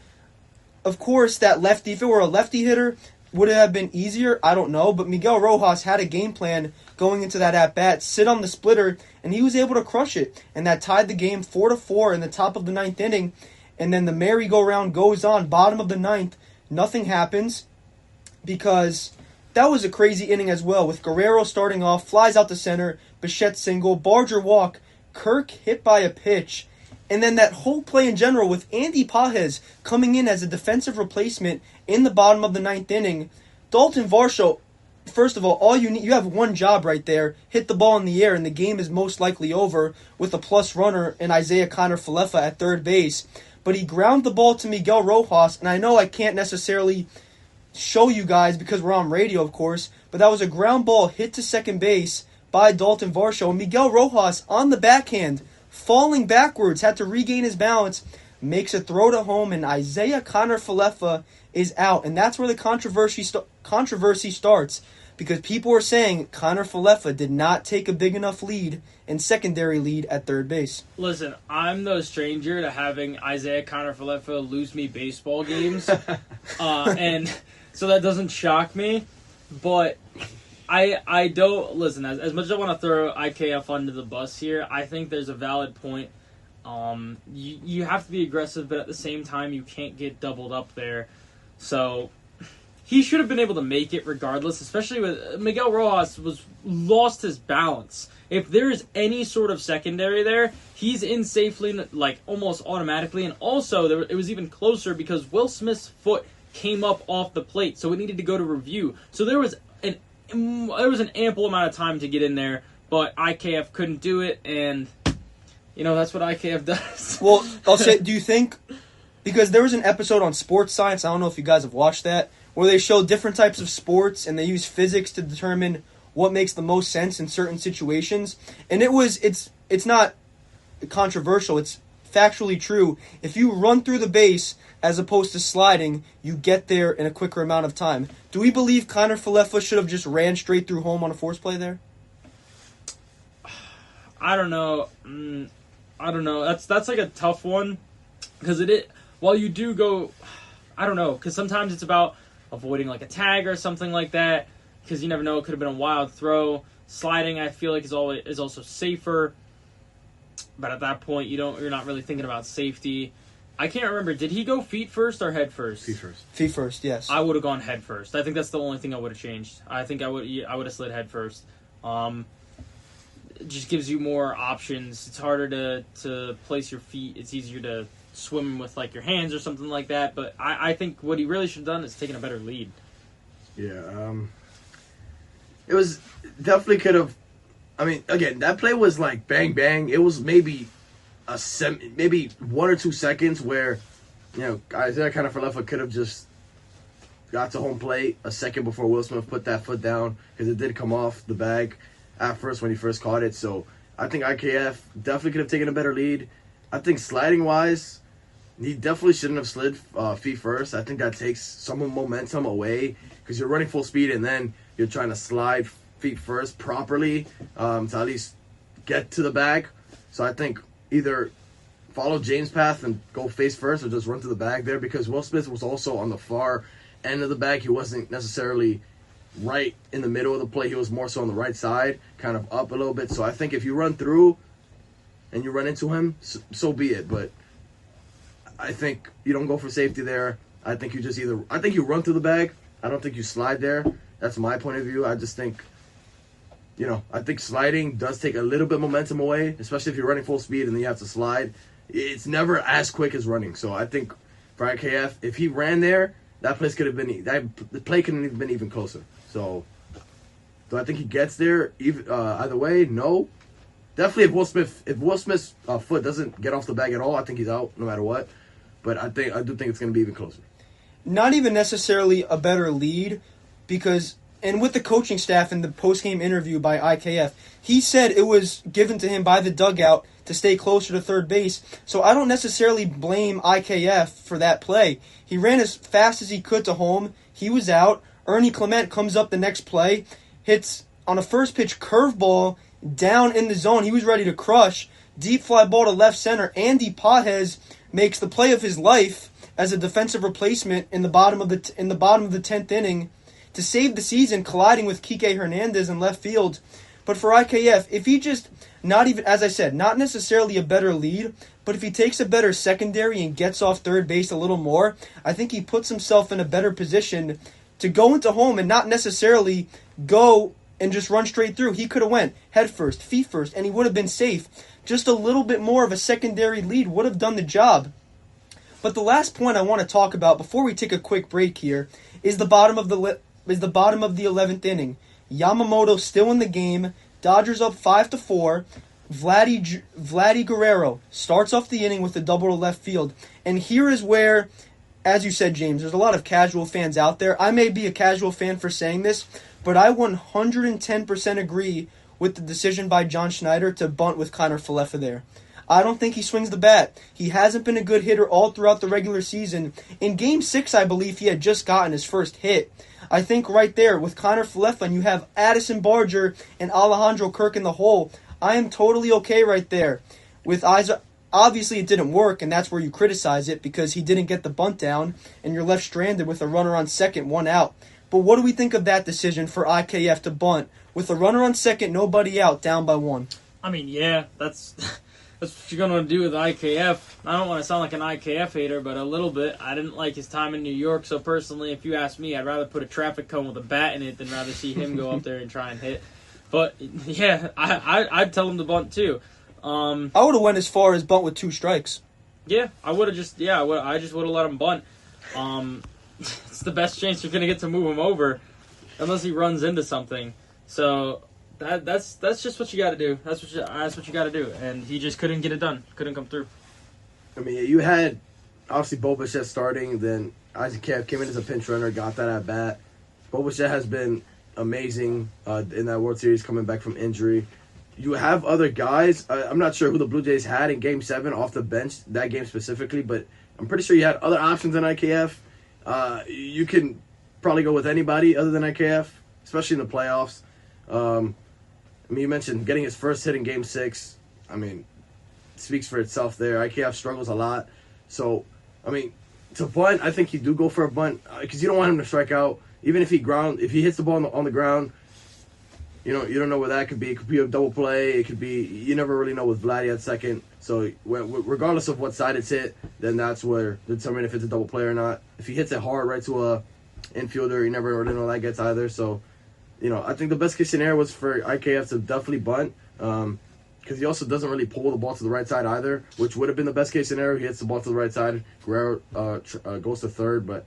of course, that lefty, if it were a lefty hitter, would it have been easier? I don't know, but Miguel Rojas had a game plan going into that at-bat, sit on the splitter, and he was able to crush it. And that tied the game 4-4 in the top of the 9th inning. And then the merry-go-round goes on, bottom of the 9th. Nothing happens because that was a crazy inning as well, with Guerrero starting off, flies out to center, Bichette single, Barger walk, Kirk hit by a pitch. And then that whole play in general with Andy Pages coming in as a defensive replacement in the bottom of the 9th inning. Dalton Varsho, first of all you have one job right there. Hit the ball in the air and the game is most likely over with a plus runner in Isaiah Kiner-Falefa at third base. But he ground the ball to Miguel Rojas, and I know I can't necessarily show you guys because we're on radio, of course, but that was a ground ball hit to second base by Dalton Varsho. And Miguel Rojas on the backhand, falling backwards, had to regain his balance, makes a throw to home, and Isaiah Kiner-Falefa is out. And that's where the controversy starts, because people are saying Kiner-Falefa did not take a big enough lead and secondary lead at third base. Listen, I'm no stranger to having Isaiah Kiner-Falefa lose me baseball games, and so that doesn't shock me, but I don't, listen, as much as I want to throw IKF under the bus here, I think there's a valid point. You have to be aggressive, but at the same time, you can't get doubled up there. So he should have been able to make it regardless, especially with Miguel Rojas lost his balance. If there is any sort of secondary there, he's in safely, like almost automatically. And also, it was even closer because Will Smith's foot came up off the plate, so it needed to go to review. So there was an ample amount of time to get in there, but IKF couldn't do it, and that's what IKF does. Well, I'll say, do you think, because there was an episode on Sports Science, I don't know if you guys have watched that, where they show different types of sports and they use physics to determine what makes the most sense in certain situations. And it's not controversial, it's factually true. If you run through the base as opposed to sliding, you get there in a quicker amount of time. Do we believe Kiner-Falefa should have just ran straight through home on a force play there? I don't know. That's like a tough one, because while you do go, I don't know, because sometimes it's about avoiding like a tag or something like that, because you never know, it could have been a wild throw. Sliding, I feel like, is also safer, but at that point you're not really thinking about safety. I can't remember. Did he go feet first or head first? Feet first. Feet first, yes. I would have gone head first. I think that's the only thing I would have changed. I think I would have slid head first. It just gives you more options. It's harder to place your feet. It's easier to swim with like your hands or something like that. But I think what he really should have done is taken a better lead. Yeah. It was definitely could have. I mean, again, that play was like bang bang. It was maybe maybe 1 or 2 seconds where, Isaiah Kiner-Falefa could have just got to home plate a second before Will Smith put that foot down, because it did come off the bag at first when he first caught it. So I think IKF definitely could have taken a better lead. I think sliding wise, he definitely shouldn't have slid feet first. I think that takes some momentum away, because you're running full speed and then you're trying to slide feet first properly to at least get to the bag. So I think either follow James' path and go face first, or just run to the bag there, because Will Smith was also on the far end of the bag. He wasn't necessarily right in the middle of the play. He was more so on the right side, kind of up a little bit. So I think if you run through and you run into him, so be it. But I think you don't go for safety there. I think you run through the bag. I don't think you slide there. That's my point of view. I just think, I think sliding does take a little bit momentum away, especially if you're running full speed and then you have to slide. It's never as quick as running. So I think for IKF, if he ran there, the play could have been even closer. So do I think he gets there either way? No. Definitely if Will Smith's foot doesn't get off the bag at all, I think he's out no matter what. But I do think it's going to be even closer. Not even necessarily a better lead, because, and with the coaching staff in the post-game interview by IKF, he said it was given to him by the dugout to stay closer to third base. So I don't necessarily blame IKF for that play. He ran as fast as he could to home. He was out. Ernie Clement comes up the next play, hits on a first pitch curveball down in the zone. He was ready to crush. Deep fly ball to left center. Andy Pages makes the play of his life as a defensive replacement in the bottom of the 10th inning to save the season, colliding with Kike Hernandez in left field. But for IKF, if he just, not even, as I said, not necessarily a better lead, but if he takes a better secondary and gets off third base a little more, I think he puts himself in a better position to go into home and not necessarily go and just run straight through. He could have went head first, feet first, and he would have been safe. Just a little bit more of a secondary lead would have done the job. But the last point I want to talk about before we take a quick break here is the bottom of the 11th inning. Yamamoto still in the game. Dodgers up 5-4. Vladdy Guerrero starts off the inning with a double to left field. And here is where, as you said, James, there's a lot of casual fans out there. I may be a casual fan for saying this, but I 110% agree with the decision by John Schneider to bunt with Kiner-Falefa there. I don't think he swings the bat. He hasn't been a good hitter all throughout the regular season. In Game 6, I believe he had just gotten his first hit. I think right there, with Kiner-Falefa, and you have Addison Barger and Alejandro Kirk in the hole, I am totally okay right there. With Isaac, obviously it didn't work, and that's where you criticize it, because he didn't get the bunt down, and you're left stranded with a runner on second, one out. But what do we think of that decision for IKF to bunt with a runner on second, nobody out, down by one? I mean, yeah, that's what you're going to do with IKF. I don't want to sound like an IKF hater, but a little bit. I didn't like his time in New York, so personally, if you ask me, I'd rather put a traffic cone with a bat in it than rather see him go up there and try and hit. But, yeah, I'd tell him to bunt, too. I would have went as far as bunt with 2 strikes. Yeah, I would have just, I just would have let him bunt. It's the best chance you're going to get to move him over, unless he runs into something. So that's just what you got to do. That's what you got to do. And he just couldn't get it done. Couldn't come through. I mean, you had obviously Bo Bichette starting, then Isaac Camp came in as a pinch runner, got that at bat. Bo Bichette has been amazing in that World Series, coming back from injury. You have other guys. I'm not sure who the Blue Jays had in Game 7 off the bench, that game specifically, but I'm pretty sure you had other options than IKF. You can probably go with anybody other than IKF, especially in the playoffs. I mean, you mentioned getting his first hit in Game 6. I mean, speaks for itself there. IKF struggles a lot. So, I mean, to bunt, I think you do go for a bunt because you don't want him to strike out. Even if he hits the ball on the ground, You don't know where that could be. It could be a double play. It could be, you never really know with Vladdy at second. So regardless of what side it's hit, then that's where determine if it's a double play or not. If he hits it hard right to a infielder, you never really know that gets either. So, I think the best case scenario was for IKF to definitely bunt. Because he also doesn't really pull the ball to the right side either, which would have been the best case scenario. He hits the ball to the right side. Guerrero goes to third, but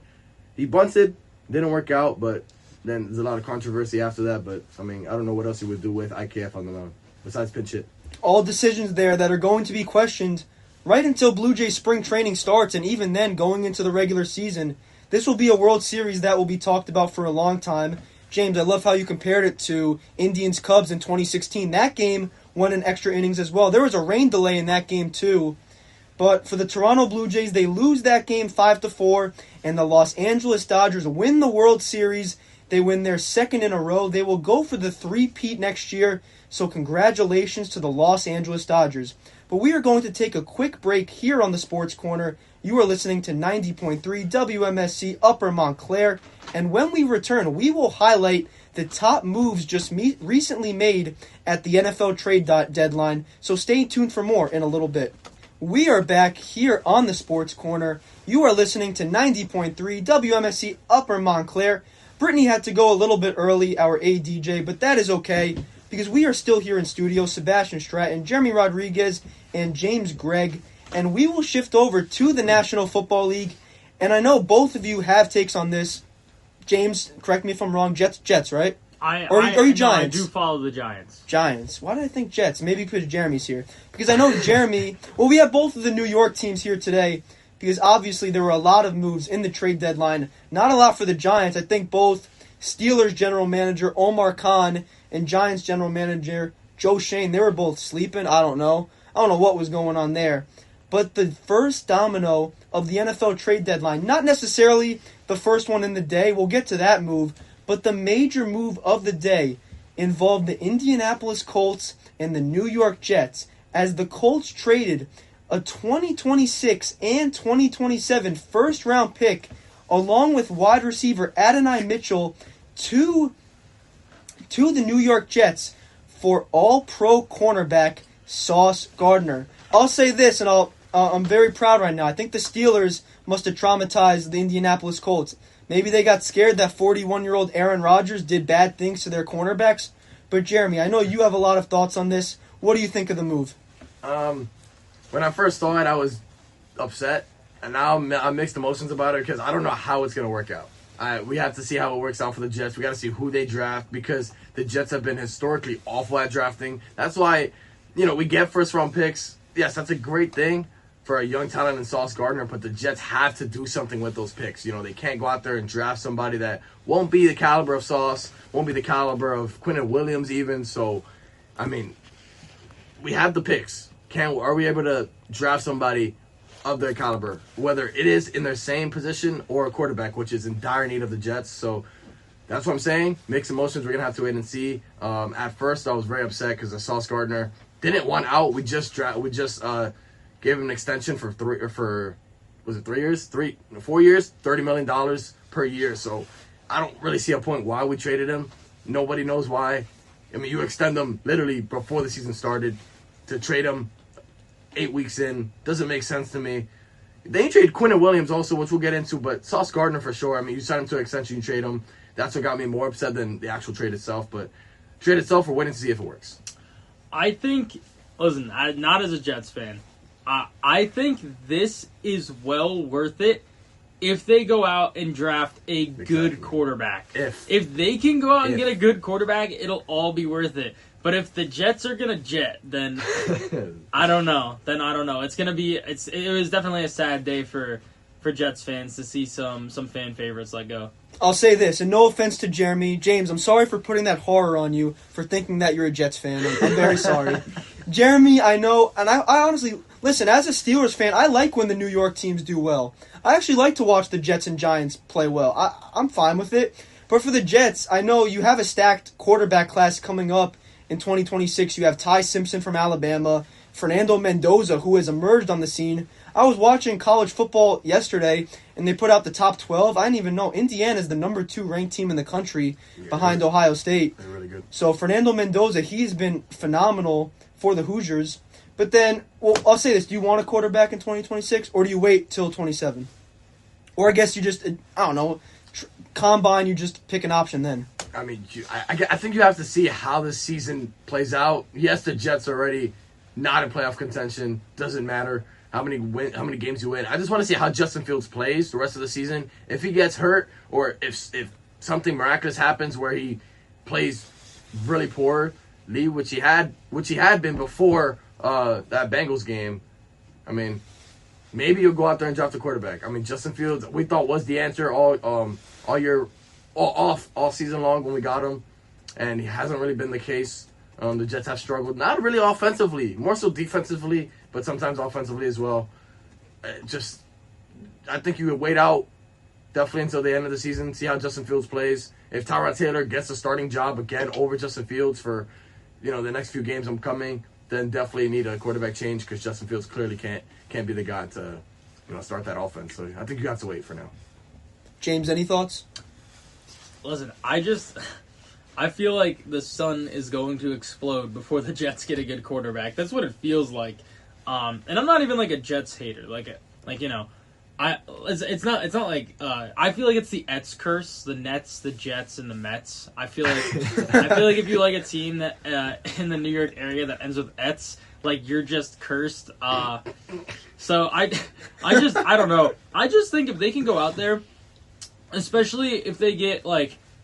he bunted. Didn't work out, but then there's a lot of controversy after that. But, I don't know what else he would do with IKF on the mound besides pinch hit. All decisions there that are going to be questioned right until Blue Jays spring training starts, and even then going into the regular season. This will be a World Series that will be talked about for a long time. James, I love how you compared it to Indians-Cubs in 2016. That game went in extra innings as well. There was a rain delay in that game too. But for the Toronto Blue Jays, they lose that game 5-4, and the Los Angeles Dodgers win the World Series. They win their second in a row. They will go for the three-peat next year, so congratulations to the Los Angeles Dodgers. But we are going to take a quick break here on the Sports Corner. You are listening to 90.3 WMSC Upper Montclair, and when we return, we will highlight the top moves just recently made at the NFL trade deadline, so stay tuned for more in a little bit. We are back here on the Sports Corner. You are listening to 90.3 WMSC Upper Montclair. Brittany had to go a little bit early, our ADJ, but that is okay, because we are still here in studio, Sebastian Stratton, Jeremy Rodriguez, and James Gregg, and we will shift over to the National Football League, and I know both of you have takes on this. James, correct me if I'm wrong, Jets, right? Or are you Giants? No, I do follow the Giants. Giants. Why did I think Jets? Maybe because Jeremy's here. Because I know Jeremy... Well, we have both of the New York teams here today, because obviously there were a lot of moves in the trade deadline. Not a lot for the Giants. I think both Steelers general manager Omar Khan and Giants general manager Joe Shane, they were both sleeping. I don't know what was going on there. But the first domino of the NFL trade deadline, not necessarily the first one in the day, we'll get to that move, but the major move of the day involved the Indianapolis Colts and the New York Jets, as the Colts traded a 2026 and 2027 first-round pick along with wide receiver Adonai Mitchell to the New York Jets for all-pro cornerback Sauce Gardner. I'll say this, and I'm very proud right now. I think the Steelers must have traumatized the Indianapolis Colts. Maybe they got scared that 41-year-old Aaron Rodgers did bad things to their cornerbacks. But Jeremy, I know you have a lot of thoughts on this. What do you think of the move? When I first saw it, I was upset, and now I'm mixed emotions about it because I don't know how it's going to work out. We have to see how it works out for the Jets. We got to see who they draft, because the Jets have been historically awful at drafting. That's why, we get first-round picks. Yes, that's a great thing for a young talent in Sauce Gardner, but the Jets have to do something with those picks. They can't go out there and draft somebody that won't be the caliber of Sauce, won't be the caliber of Quinnen Williams even. So, we have the picks. Are we able to draft somebody of their caliber, whether it is in their same position or a quarterback, which is in dire need of the Jets? So that's what I'm saying. Mixed emotions. We're going to have to wait and see. At first, I was very upset because the Sauce Gardner didn't want out. We just gave him an extension for 4 years, $30 million per year. So I don't really see a point why we traded him. Nobody knows why. You extend him literally before the season started. To trade him 8 weeks in doesn't make sense to me. They ain't trade Quinnen Williams also, which we'll get into, but Sauce Gardner for sure. You sign him to an extension, you trade him. That's what got me more upset than the actual trade itself. But trade itself, we're waiting to see if it works. I think, listen, not as a Jets fan, I think this is well worth it if they go out and draft a good quarterback. If they can go out and get a good quarterback, it'll all be worth it. But if the Jets are gonna jet, then I don't know. It's gonna be. It was definitely a sad day for Jets fans to see some fan favorites let go. I'll say this, and no offense to Jeremy. James, I'm sorry for putting that horror on you for thinking that you're a Jets fan. I'm very sorry. Jeremy, I know, and I honestly, listen, as a Steelers fan, I like when the New York teams do well. I actually like to watch the Jets and Giants play well. I'm fine with it. But for the Jets, I know you have a stacked quarterback class coming up in 2026. You have Ty Simpson from Alabama, Fernando Mendoza, who has emerged on the scene. I was watching college football yesterday, and they put out the top 12. I didn't even know Indiana is the number 2 ranked team in the country behind Ohio State. They're really good. So Fernando Mendoza, he's been phenomenal for the Hoosiers. But then, well, I'll say this. Do you want a quarterback in 2026, or do you wait till 27? Or I guess you just, I don't know, combine, you just pick an option then. I mean, I think you have to see how this season plays out. Yes, the Jets are already not in playoff contention. Doesn't matter how many games you win. I just want to see how Justin Fields plays the rest of the season. If he gets hurt, or if something miraculous happens where he plays really poorly, which he had been before that Bengals game. I mean, maybe you'll go out there and draft a quarterback. I mean, Justin Fields, we thought was the answer all season long when we got him, and he hasn't really been the case. The Jets have struggled, not really offensively, more so defensively, but sometimes offensively as well. I think you would wait out definitely until the end of the season, see how Justin Fields plays. If Tyrod Taylor gets a starting job again over Justin Fields for, the next few games upcoming, then definitely need a quarterback change because Justin Fields clearly can't be the guy to, start that offense. So I think you have to wait for now. James, any thoughts? Listen, I feel like the sun is going to explode before the Jets get a good quarterback. That's what it feels like. And I'm not even like a Jets hater. It's not like I feel like it's the Ets curse, the Nets, the Jets, and the Mets. I feel like if you like a team that in the New York area that ends with Ets, like you're just cursed. So I don't know. I just think if they can go out there, especially if they get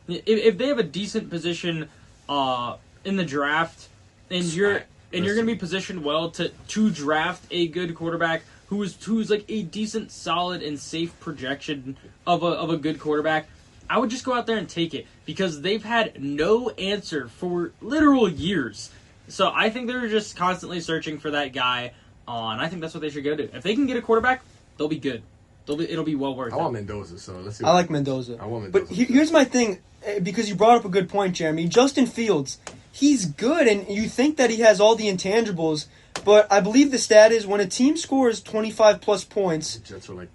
if they have a decent position in the draft, and you're going to be positioned well to draft a good quarterback who's like a decent, solid, and safe projection of a good quarterback, I would just go out there and take it because they've had no answer for literal years. So I think they're just constantly searching for that guy, and I think that's what they should go do. If they can get a quarterback, they'll be good. It'll be well worth it. I want Mendoza, so let's see. I like Mendoza. I want Mendoza. But here's my thing, because you brought up a good point, Jeremy. Justin Fields, he's good, and you think that he has all the intangibles, but I believe the stat is when a team scores 25-plus points, the Jets are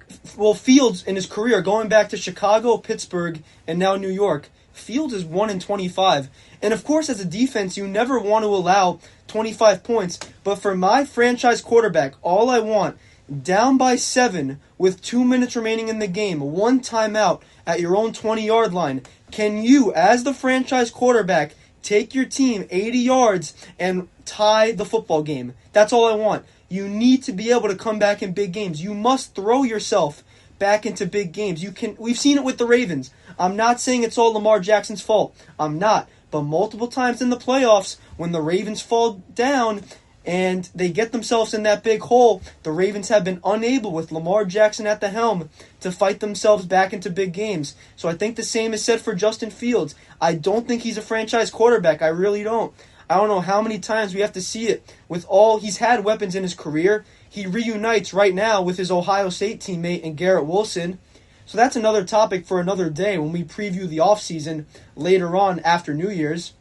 Fields in his career, going back to Chicago, Pittsburgh, and now New York, Fields is 1-25. And of course, as a defense, you never want to allow 25 points. But for my franchise quarterback, all I want, down by 7 with 2 minutes remaining in the game, 1 timeout at your own 20-yard line, can you, as the franchise quarterback, take your team 80 yards and tie the football game? That's all I want. You need to be able to come back in big games. You must throw yourself back into big games. We've seen it with the Ravens. I'm not saying it's all Lamar Jackson's fault. I'm not. But multiple times in the playoffs, when the Ravens fall down and they get themselves in that big hole, the Ravens have been unable, with Lamar Jackson at the helm, to fight themselves back into big games. So I think the same is said for Justin Fields. I don't think he's a franchise quarterback. I really don't. I don't know how many times we have to see it. He's had weapons in his career. He reunites right now with his Ohio State teammate in Garrett Wilson. So that's another topic for another day when we preview the offseason later on after New Year's.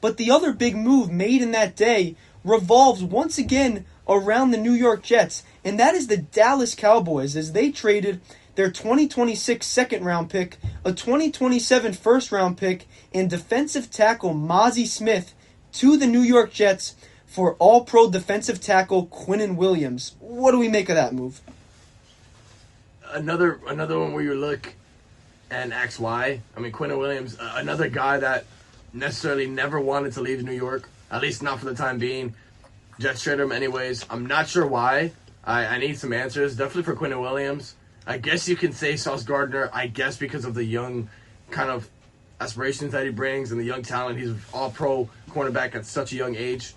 But the other big move made in that day revolves once again around the New York Jets, and that is the Dallas Cowboys, as they traded their 2026 second-round pick, a 2027 first-round pick, and defensive tackle Mozzie Smith to the New York Jets for All-Pro defensive tackle Quinnen Williams. What do we make of that move? Another one where you look and ask why. I mean, Quinnen Williams, another guy that necessarily never wanted to leave New York, at least not for the time being. Jets traded him anyways. I'm not sure why. I need some answers. Definitely for Quinnen Williams. I guess you can say Sauce Gardner, I guess because of the young kind of aspirations that he brings and the young talent. He's an all-pro cornerback at such a young age.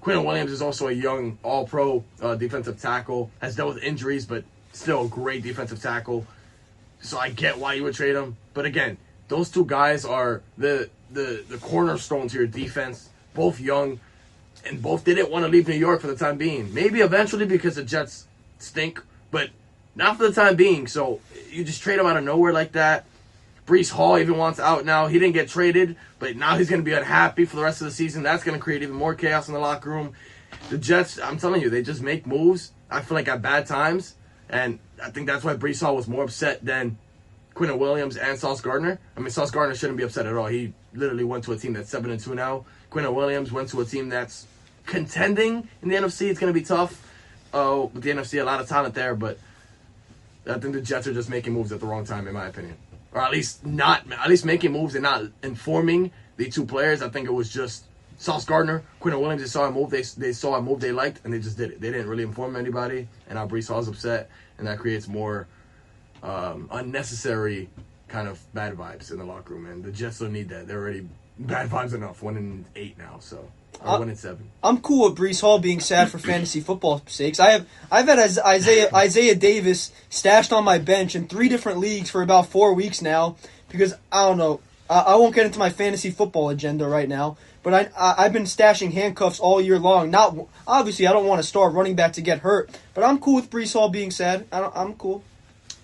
Quinnen Williams is also a young all-pro defensive tackle. Has dealt with injuries, but still a great defensive tackle. So I get why you would trade him. But again, those two guys are the cornerstone to your defense. Both young, and both didn't want to leave New York for the time being. Maybe eventually because the Jets stink, but not for the time being. So you just trade him out of nowhere like that. Breece Hall even wants out now. He didn't get traded, but now he's going to be unhappy for the rest of the season. That's going to create even more chaos in the locker room. the Jets, I'm telling you, they just make moves, I feel like, at bad times. And I think that's why Brees Hall was more upset than Quinton Williams and Sauce Gardner. I mean, Sauce Gardner shouldn't be upset at all. He literally went to a team that's 7-2 now. Quinton Williams went to a team that's contending in the NFC. It's going to be tough. With the NFC, a lot of talent there, but I think the Jets are just making moves at the wrong time, in my opinion. Or at least making moves and not informing the two players. I think it was just Sauce Gardner, Quinton Williams. They saw a move. They saw a move they liked, and they just did it. They didn't really inform anybody, and now Brees Hall's upset, and that creates more unnecessary kind of bad vibes in the locker room. And the Jets don't need that. They're already bad vibes enough. 1-8 now, so. Or 1-7. I'm cool with Brees Hall being sad for fantasy football sakes. I've had Isaiah Davis stashed on my bench in 3 different leagues for about 4 weeks now because I don't know. I won't get into my fantasy football agenda right now, but I've been stashing handcuffs all year long. Not obviously, I don't want a star running back to get hurt, but I'm cool with Brees Hall being sad. I'm cool.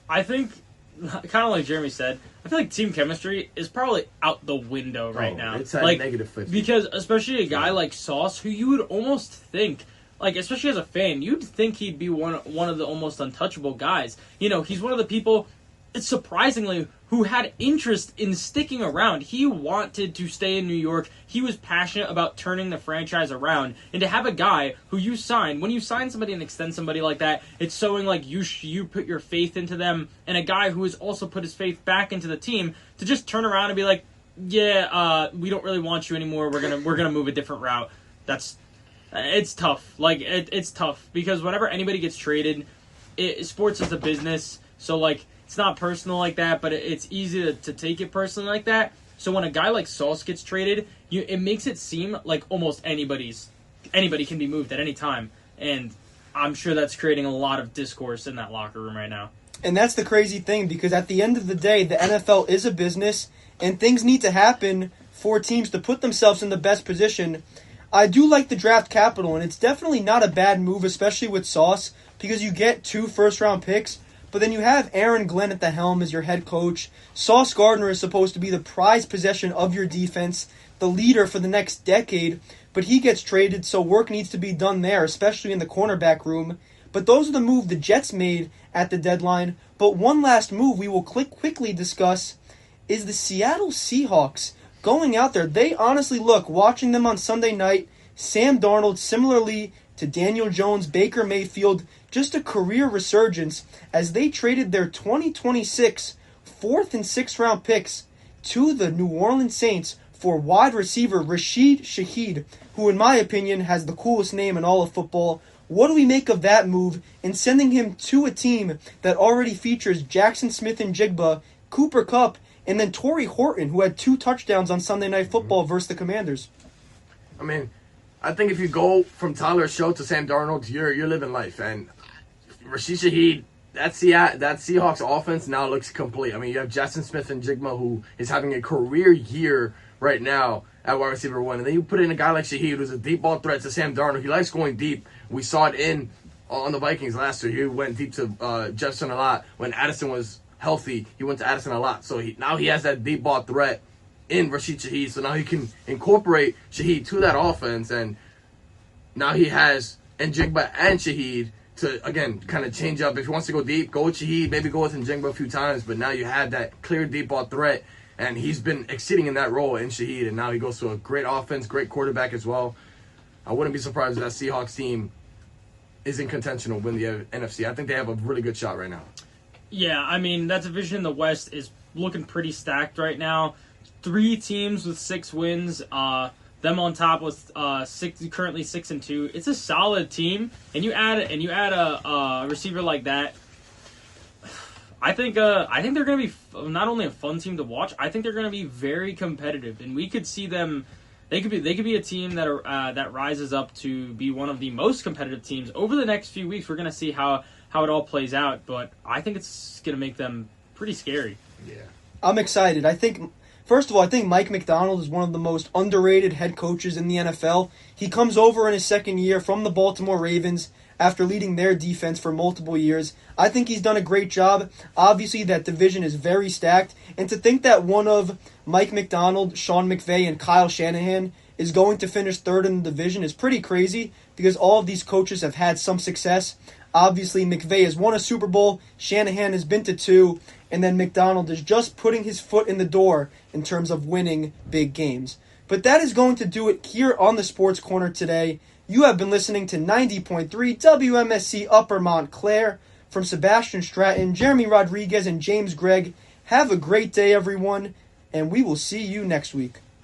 I think, kind of like Jeremy said, I feel like team chemistry is probably out the window right now. It's at negative 50. Because especially a guy like Sauce, who you would almost think, like especially as a fan, you'd think he'd be one of the almost untouchable guys. You know, he's one of the people, surprisingly, who had interest in sticking around. He wanted to stay in New York. He was passionate about turning the franchise around. And to have a guy who you sign, when you sign somebody and extend somebody like that, it's showing like you put your faith into them. And a guy who has also put his faith back into the team to just turn around and be like, yeah, we don't really want you anymore. We're gonna move a different route. It's tough. Like it's tough because whenever anybody gets traded, sports is a business. So like. It's not personal like that, but it's easy to take it personally like that. So when a guy like Sauce gets traded, it makes it seem like almost anybody can be moved at any time. And I'm sure that's creating a lot of discourse in that locker room right now. And that's the crazy thing, because at the end of the day, the NFL is a business, and things need to happen for teams to put themselves in the best position. I do like the draft capital, and it's definitely not a bad move, especially with Sauce, because you get 2 first-round picks. But then you have Aaron Glenn at the helm as your head coach. Sauce Gardner is supposed to be the prized possession of your defense, the leader for the next decade. But he gets traded, so work needs to be done there, especially in the cornerback room. But those are the moves the Jets made at the deadline. But one last move we will quickly discuss is the Seattle Seahawks going out there. They honestly look, watching them on Sunday night, Sam Darnold, similarly to Daniel Jones, Baker Mayfield, just a career resurgence as they traded their 2026 4th and 6th round picks to the New Orleans Saints for wide receiver Rashid Shaheed, who in my opinion has the coolest name in all of football. What do we make of that move and sending him to a team that already features Jackson Smith-Njigba, Cooper Kupp, and then Torrey Horton, who had 2 touchdowns on Sunday Night Football versus the Commanders? I mean, I think if you go from Tyler Show to Sam Darnold, you're living life. And Rashid Shaheed, that Seahawks offense now looks complete. I mean, you have Jackson Smith-Njigba, who is having a career year right now at wide receiver 1. And then you put in a guy like Shaheed, who's a deep ball threat to Sam Darnold. He likes going deep. We saw it on the Vikings last year. He went deep to Jefferson a lot. When Addison was healthy, he went to Addison a lot. So now he has that deep ball threat in Rashid Shaheed. So now he can incorporate Shaheed to that offense. And now he has Njigba and Shaheed to, again, kind of change up. If he wants to go deep, go with Shaheed, maybe go with Njigba a few times, but now you have that clear deep ball threat, and he's been exceeding in that role in Shaheed, and now he goes to a great offense, great quarterback as well. I wouldn't be surprised if that Seahawks team is in contention to win the NFC. I think they have a really good shot right now. Yeah, I mean, that division in the West is looking pretty stacked right now. 3 teams with 6 wins, them on top with currently 6-2. It's a solid team, and you add a receiver like that. I think they're going to be not only a fun team to watch. I think they're going to be very competitive, and we could see them. They could be a team that rises up to be one of the most competitive teams over the next few weeks. We're going to see how it all plays out, but I think it's going to make them pretty scary. Yeah, I'm excited. First of all, I think Mike McDonald is one of the most underrated head coaches in the NFL. He comes over in his second year from the Baltimore Ravens after leading their defense for multiple years. I think he's done a great job. Obviously, that division is very stacked. And to think that one of Mike McDonald, Sean McVay, and Kyle Shanahan is going to finish 3rd in the division is pretty crazy. because all of these coaches have had some success. Obviously, McVay has won a Super Bowl, Shanahan has been to 2, and then McDonald is just putting his foot in the door in terms of winning big games. But that is going to do it here on the Sports Corner today. You have been listening to 90.3 WMSC Upper Montclair. From Sebastian Stratton, Jeremy Rodriguez, and James Gregg, have a great day, everyone, and we will see you next week.